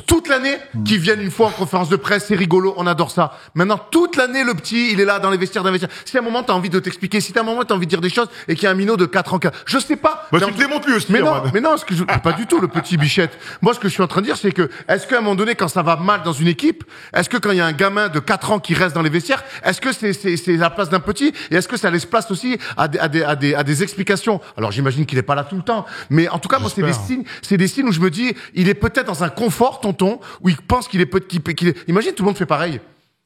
Toute l'année, qui viennent une fois en conférence de presse, c'est rigolo, on adore ça. Maintenant, toute l'année, le petit, il est là dans les vestiaires d'investir. Si à un moment t'as envie de t'expliquer, si à un moment t'as envie de dire des choses et qu'il y a un minot de 4 ans, je sais pas. Bah, tu te démontes lui aussi. Mais non, pas du tout, le petit Bichette. Moi, ce que je suis en train de dire, c'est que, est-ce qu'à un moment donné, quand ça va mal dans une équipe, est-ce que quand il y a un gamin de 4 ans qui reste dans les vestiaires, est-ce que c'est la place d'un petit et est-ce que ça laisse place aussi à des explications? Alors, j'imagine qu'il est pas là tout le temps. Mais en tout cas, moi, c'est des signes où je me dis, il est peut-être dans un confort, tonton, où il pense qu'il est, imagine, tout le monde fait pareil.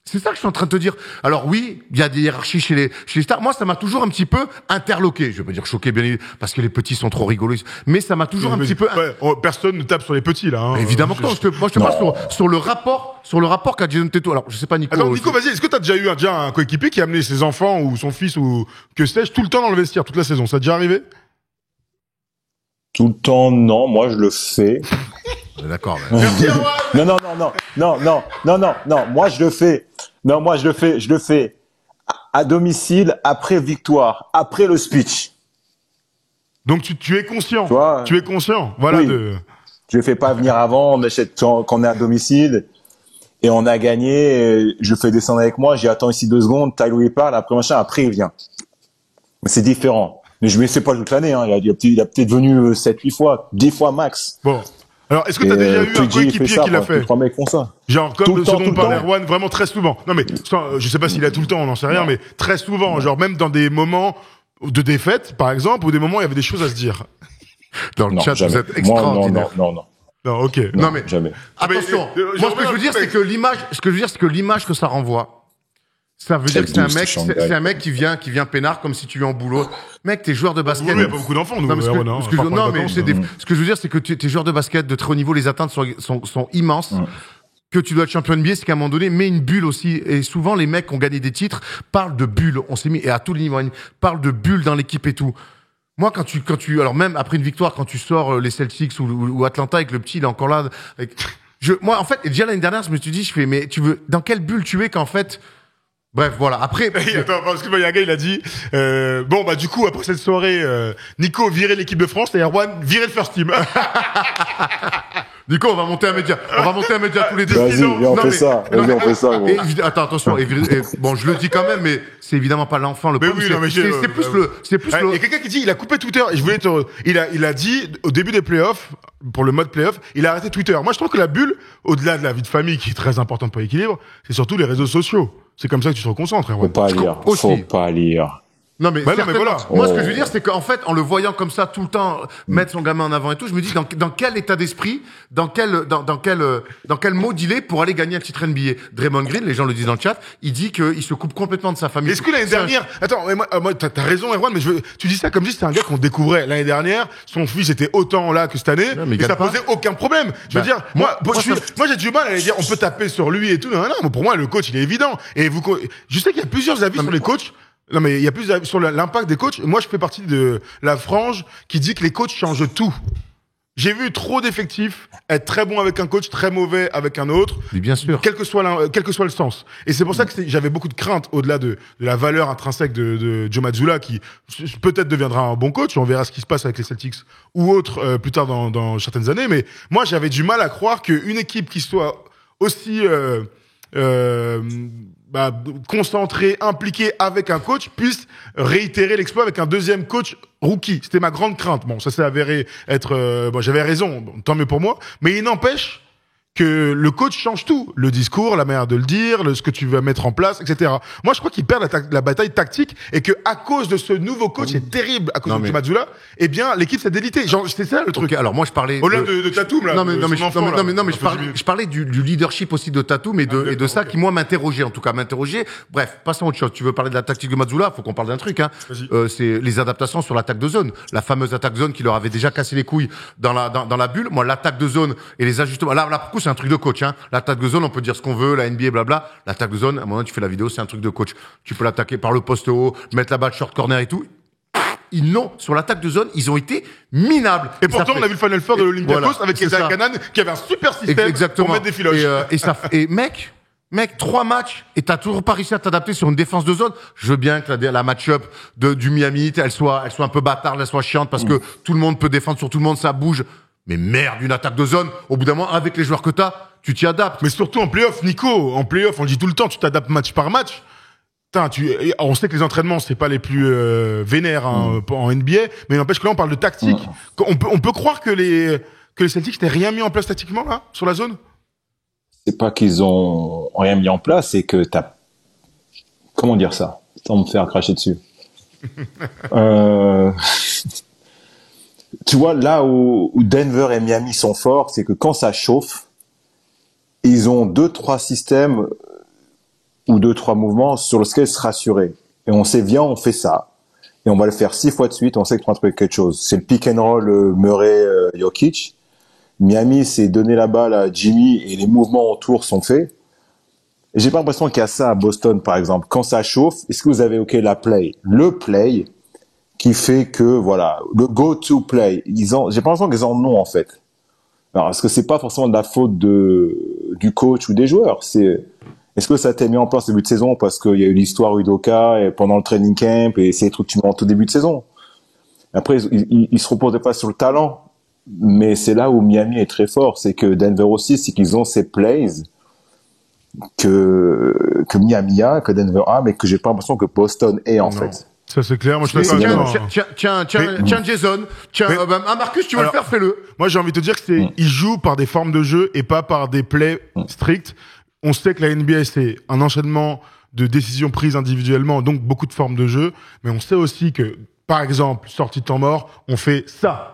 C'est ça que je suis en train de te dire. Alors oui, il y a des hiérarchies chez les stars. Moi, ça m'a toujours un petit peu interloqué. Je vais pas dire choqué, bien évidemment, parce que les petits sont trop rigolos. Mais ça m'a toujours un petit peu... Personne ne tape sur les petits, là. Hein. Évidemment que non. Moi, je te parle sur le rapport qu'a Jason Tatum. Alors, je sais pas, Nico. Attends, Nico, vas-y. Est-ce que t'as déjà eu un coéquipier qui a amené ses enfants ou son fils ou que sais-je tout le temps dans le vestiaire, toute la saison? Ça a déjà arrivé? Tout le temps, non. Moi, je le fais. D'accord. Non. Moi, je le fais. Non, moi, je le fais à domicile, après victoire, après le speech. Donc, tu es conscient. Tu es conscient. Voilà. Oui. Je le fais pas venir avant, on achète quand on est à domicile et on a gagné, je le fais descendre avec moi, j'y attends ici 2 secondes, Tyler il parle, après machin, après il vient. Mais c'est différent. Mais je ne sais pas toute l'année, hein. Il a peut-être venu 7-8 fois, 10 fois max. Bon. Alors, est-ce que t'as déjà eu un coéquipier qui l'a fait? 3 mecs font ça. Genre, comme ce dont parlait Erwan, vraiment très souvent. Non, mais, je sais pas s'il a tout le temps, on n'en sait rien, mais très souvent. Genre, même dans des moments de défaite, par exemple, ou des moments où il y avait des choses à se dire. Dans le chat, jamais. vous êtes extraordinaire. Non. Non, ok. Non, mais, jamais. Attention. Moi, ce que je veux dire, c'est que l'image que ça renvoie, Ça veut dire que c'est un mec qui vient peinard comme si tu viens en boulot. Mec, t'es joueur de basket. Il y a pas beaucoup d'enfants, nous. Ce que je veux dire, c'est que t'es joueur de basket de très haut niveau, les attentes sont immenses. Que tu dois être champion NBA, c'est qu'à un moment donné, mets une bulle aussi. Et souvent, les mecs qui ont gagné des titres parlent de bulles. On s'est mis, et à tous les niveaux, parlent de bulles dans l'équipe et tout. Moi, quand tu, alors même après une victoire, quand tu sors les Celtics ou Atlanta avec le petit, il est encore là. Moi, en fait, déjà l'année dernière, je me suis dit, mais dans quelle bulle tu es qu'en fait, bref, voilà. Après, attends, parce que il y a un gars, il a dit, du coup, après cette soirée, Nico virait l'équipe de France et Erwan virait le first team. Nico, on va monter un média tous les deux. Vas-y, on fait ça. Gros. Attends, attention. Bon, je le dis quand même, mais c'est évidemment pas l'enfant. Le problème, c'est plus le. Il y a quelqu'un qui dit, il a coupé Twitter. Et je voulais il a dit au début des playoffs, pour le mode playoff, il a arrêté Twitter. Moi, je trouve que la bulle, au-delà de la vie de famille, qui est très importante pour l'équilibre, c'est surtout les réseaux sociaux. C'est comme ça que tu te reconcentres, Erwan. Faut pas lire. Non mais, mais voilà. Moi, ce que je veux dire, c'est qu'en fait, en le voyant comme ça tout le temps, mettre son gamin en avant et tout, je me dis dans quel état d'esprit, dans quel mode il est pour aller gagner un titre NBA. Draymond Green, les gens le disent dans le chat, il dit qu'il se coupe complètement de sa famille. Est-ce que l'année dernière, attends, moi t'as raison, Erwan, mais tu dis ça comme si c'était un gars qu'on découvrait l'année dernière. Son fils était autant là que cette année, et ça posait aucun problème. Je veux dire, moi j'ai du mal à aller dire, on peut taper sur lui et tout. Non, pour moi le coach il est évident. Et je sais qu'il y a plusieurs avis sur les coachs. Non, mais il y a plus sur l'impact des coachs. Moi, je fais partie de la frange qui dit que les coachs changent tout. J'ai vu trop d'effectifs être très bons avec un coach, très mauvais avec un autre. Mais bien sûr. Quel que soit le sens. Et c'est pour ça que j'avais beaucoup de craintes au-delà de la valeur intrinsèque de Joe Mazzulla, qui peut-être deviendra un bon coach. On verra ce qui se passe avec les Celtics ou autres plus tard dans certaines années. Mais moi, j'avais du mal à croire qu'une équipe qui soit aussi concentré, impliqué avec un coach, puisse réitérer l'exploit avec un deuxième coach rookie. C'était ma grande crainte. Bon, ça s'est avéré être... j'avais raison, tant mieux pour moi. Mais il n'empêche que le coach change tout. Le discours, la manière de le dire, ce que tu vas mettre en place, etc. Moi, je crois qu'il perd la bataille tactique et que à cause de ce nouveau coach, c'est terrible, à cause de Mazzulla, eh bien, l'équipe s'est délitée. Genre, c'est ça le truc. Okay, alors moi, je parlais... Au-delà de Tatum, là. Je parlais du leadership aussi de Tatum et de ça qui, moi, m'interrogeait, en tout cas, Bref, passons à autre chose. Tu veux parler de la tactique de Mazzulla? Faut qu'on parle d'un truc, hein. C'est les adaptations sur l'attaque de zone. La fameuse attaque de zone qui leur avait déjà cassé les couilles dans la bulle. Moi, l'attaque de zone et les ajustements. Là, pour coup, c'est un truc de coach, hein. L'attaque de zone, on peut dire ce qu'on veut, la NBA, blabla. L'attaque de zone, à un moment, tu fais la vidéo, c'est un truc de coach. Tu peux l'attaquer par le poste haut, mettre la balle short corner et tout. Sur l'attaque de zone, ils ont été minables. Et pourtant, on a vu le Final Four de l'Olympiakos avec Isaiah Canaan, qui avait un super système pour mettre des filoches. Et mec, 3 matchs, et t'as toujours pas réussi à t'adapter sur une défense de zone. Je veux bien que la match-up du Miami, elle soit un peu bâtarde, elle soit chiante, parce que tout le monde peut défendre sur tout le monde, ça bouge. Mais merde, une attaque de zone, au bout d'un moment, avec les joueurs que t'as, tu t'y adaptes. Mais surtout en play-off, Nico. En play-off, on le dit tout le temps, tu t'adaptes match par match. On sait que les entraînements, c'est pas les plus vénères en NBA, mais n'empêche que là, on parle de tactique. On peut croire que les Celtics n'aient rien mis en place tactiquement, là, sur la zone? C'est pas qu'ils ont rien mis en place, c'est que comment dire ça? Sans me faire cracher dessus. Tu vois, là où Denver et Miami sont forts, c'est que quand ça chauffe, ils ont 2-3 systèmes ou 2-3 mouvements sur lesquels se rassurer. Et on sait, viens, on fait ça. Et on va le faire 6 fois de suite, on sait qu'on va trouver quelque chose. C'est le pick and roll Murray-Jokic. Miami, c'est donner la balle à Jimmy et les mouvements autour sont faits. Et j'ai pas l'impression qu'il y a ça à Boston, par exemple. Quand ça chauffe, est-ce que vous avez le play qui fait que, voilà, le go-to play. J'ai pas l'impression qu'ils en ont, en fait. Alors, est-ce que c'est pas forcément de la faute du coach ou des joueurs? Est-ce que ça a été mis en place au début de saison parce qu'il y a eu l'histoire Udoka et pendant le training camp et c'est des trucs que tu mets en tout début de saison? Après, ils se reposent pas sur le talent. Mais c'est là où Miami est très fort. C'est que Denver aussi, c'est qu'ils ont ces plays que Miami a, que Denver a, mais que j'ai pas l'impression que Boston ait, en fait. Ça, c'est clair. Moi, je suis d'accord. Tiens, Jason. Marcus, tu veux le faire, fais-le. Moi, j'ai envie de te dire que ils jouent par des formes de jeu et pas par des plays stricts. On sait que la NBA, c'est un enchaînement de décisions prises individuellement, donc beaucoup de formes de jeu. Mais on sait aussi que, par exemple, sortie de temps mort, on fait ça.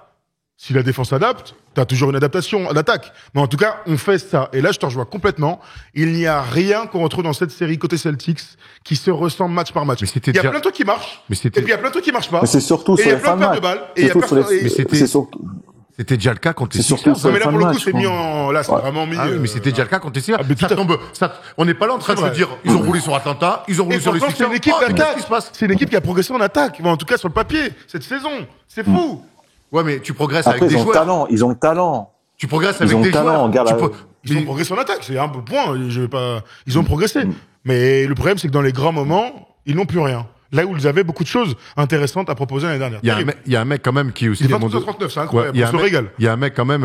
Si la défense adapte, T'as toujours une adaptation en attaque. Mais en tout cas, on fait ça. Et là, je te rejoins complètement. Il n'y a rien qu'on retrouve dans cette série côté Celtics qui se ressemble match par match. Il y a plein de trucs qui marchent. Et puis il y a plein de trucs qui marchent pas. Mais c'est surtout sur les fins de match. C'était déjà le cas contre les Sixers. Mais là, pour le coup, c'est mis en, là, c'est vraiment mis. Ah oui, mais c'était déjà le cas contre les Sixers. On n'est pas là en train de se dire, ils ont roulé sur Atlanta, ils ont roulé sur les Sixers. C'est une équipe d'attaque. C'est une équipe qui a progressé en attaque. En tout cas, sur le papier, cette saison. C'est fou. Ouais, mais tu progresses avec des joueurs. Ils ont le talent. Tu progresses avec des joueurs. Ils ont progressé en attaque. C'est un peu point. Ils ont progressé. Mais le problème, c'est que dans les grands moments, ils n'ont plus rien. Là où ils avaient beaucoup de choses intéressantes à proposer l'année dernière. Il y a un mec quand même qui est aussi. Il est 39, c'est incroyable. On se régale. Il y a un mec quand même,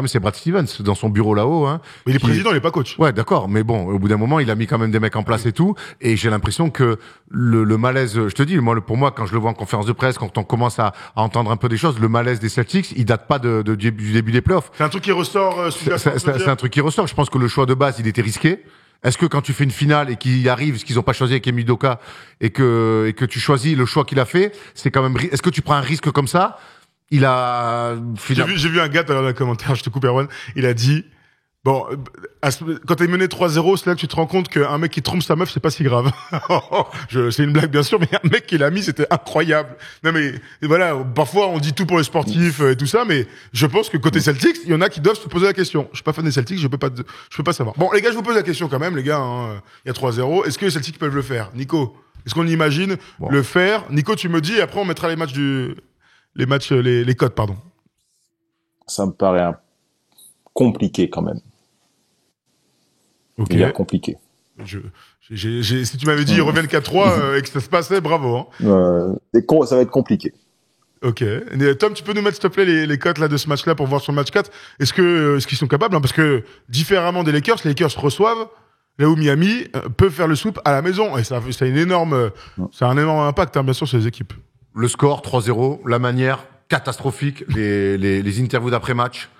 c'est Brad Stevens dans son bureau là-haut, hein. Mais il est président, il est pas coach. Ouais, d'accord. Mais bon, au bout d'un moment, il a mis quand même des mecs en place et tout. Et j'ai l'impression que le malaise, je te dis, pour moi, quand je le vois en conférence de presse, quand on commence à entendre un peu des choses, le malaise des Celtics, il date pas du début des playoffs. C'est un truc qui ressort, c'est un truc qui ressort. Je pense que le choix de base, il était risqué. Est-ce que quand tu fais une finale et qu'il arrive ce qu'ils ont pas choisi avec Emi Udoka et que tu choisis le choix qu'il a fait, c'est quand même, est-ce que tu prends un risque comme ça? Il a, j'ai vu un gars dans le commentaire, je te coupe Erwan, il a dit, bon, quand t'es mené 3-0, c'est là que tu te rends compte qu'un mec qui trompe sa meuf, c'est pas si grave. C'est une blague, bien sûr, mais un mec qui l'a mis, c'était incroyable. Non, mais, voilà, parfois, on dit tout pour les sportifs et tout ça, mais je pense que côté Celtics, il y en a qui doivent se poser la question. Je suis pas fan des Celtics, je peux pas savoir. Bon, les gars, je vous pose la question quand même, les gars, hein. Il y a 3-0. Est-ce que les Celtics peuvent le faire? Nico, est-ce qu'on imagine le faire? Nico, tu me dis, et après, on mettra les cotes, pardon. Ça me paraît compliqué quand même. Okay. Il est compliqué. Si tu m'avais dit ils reviennent 4-3 et que ça se passait, bravo. Hein. Ça va être compliqué. Ok. Tom, tu peux nous mettre s'il te plaît les cotes là de ce match-là pour voir sur le match 4. Est-ce qu'ils sont capables, hein, parce que différemment des Lakers, les Lakers reçoivent là où Miami peut faire le sweep à la maison et ça a un énorme impact, hein, bien sûr, sur les équipes. Le score 3-0, la manière catastrophique, les interviews d'après-match.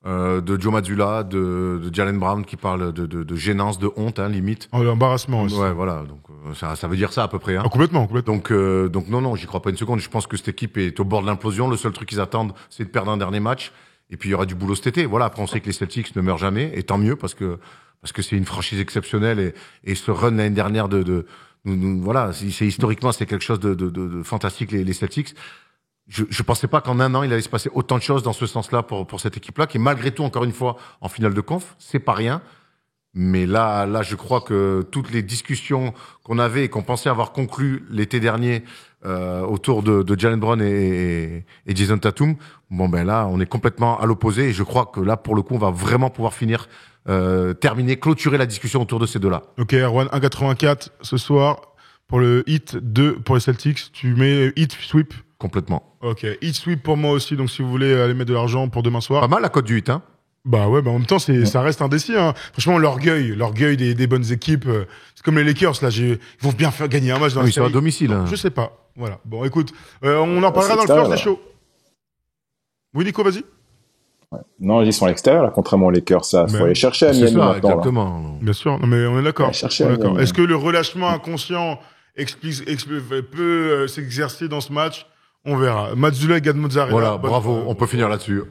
De Joe Mazzulla, de Jaylen Brown qui parle de gênance, de honte, hein, limite. Oh, l'embarrassement aussi. Ouais, voilà. Donc ça veut dire ça à peu près. Hein. Ah, complètement. Donc non, j'y crois pas une seconde. Je pense que cette équipe est au bord de l'implosion. Le seul truc qu'ils attendent, c'est de perdre un dernier match. Et puis il y aura du boulot cet été. Voilà. Après, on sait que les Celtics ne meurent jamais, et tant mieux parce que c'est une franchise exceptionnelle et ce run l'année dernière voilà, c'est historiquement c'est quelque chose de fantastique les Celtics. Je pensais pas qu'en un an, il allait se passer autant de choses dans ce sens-là pour cette équipe-là, qui est malgré tout, encore une fois, en finale de conf. C'est pas rien. Mais là, je crois que toutes les discussions qu'on avait et qu'on pensait avoir conclues l'été dernier, autour de Jaylen Brown et Jason Tatum, là, on est complètement à l'opposé et je crois que là, pour le coup, on va vraiment pouvoir clôturer la discussion autour de ces deux-là. Ok, Erwan, 1,84 ce soir. Pour le hit 2 pour les Celtics, tu mets hit sweep? Complètement. Ok, hit sweep pour moi aussi, donc si vous voulez aller mettre de l'argent pour demain soir. Pas mal la cote du hit, hein. Bah ouais, en même temps, ça reste indécis, hein. Franchement, l'orgueil des bonnes équipes, c'est comme les Lakers, là, ils vont bien faire gagner un match dans la série. Ils sont à domicile, hein. Je sais pas. Voilà. Bon, écoute, on en parlera dans le First des shows. Oui, Nico, vas-y. Ouais. Non, ils sont à l'extérieur, là, contrairement aux Lakers, ça. Faut aller chercher à Miami maintenant. Exactement. Là. Bien sûr. Non, mais on est d'accord. Est-ce que le relâchement inconscient peut s'exercer dans ce match? On verra. Mazzulla et Gad Mozzarella. Voilà, bravo, on peut finir là-dessus.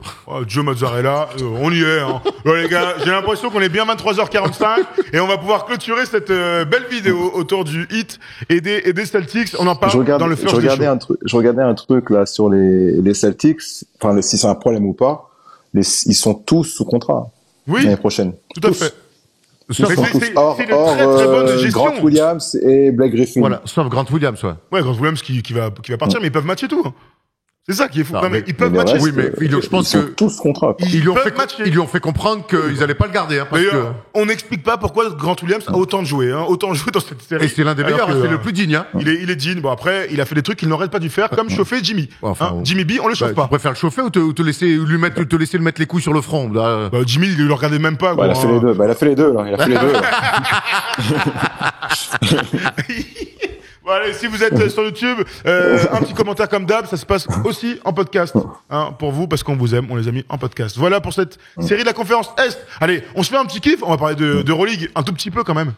Joe Mozzarella, on y est. Hein. Bon, les gars, j'ai l'impression qu'on est bien 23h45 et on va pouvoir clôturer cette belle vidéo autour du hit et des Celtics. On en parle dans le first des shows. Je regardais un truc là sur les Celtics, enfin si c'est un problème ou pas. Ils sont tous sous contrat. Oui. L'année prochaine. Tout à fait. C'est une très très bonne gestion. Grant Williams et Blake Griffin. Voilà, sauf Grant Williams, ouais. Ouais, Grant Williams qui va partir, mais ils peuvent matcher tout. Hein. C'est ça qui est fou. Non, mais ils peuvent matcher. Oui, mais je pense que tous contrats. Ils lui ont fait comprendre qu'ils allaient pas le garder. Hein, d'ailleurs, on n'explique pas pourquoi Grant Williams a autant joué dans cette série. Et c'est l'un des meilleurs. C'est le plus digne. Hein. Il est digne. Bon après, il a fait des trucs qu'il n'aurait pas dû faire, comme chauffer Jimmy. Jimmy B, on le chauffe pas. Tu préfères le chauffer ou te laisser lui mettre les couilles sur le front? Jimmy, il le regardait même pas. Il a fait les deux. Il a fait les deux. Bon, allez, si vous êtes sur YouTube, un petit commentaire comme d'hab, ça se passe aussi en podcast, hein, pour vous, parce qu'on vous aime, on les a mis en podcast. Voilà pour cette série de la conférence Est. Allez, on se fait un petit kiff, on va parler de Euroleague un tout petit peu quand même.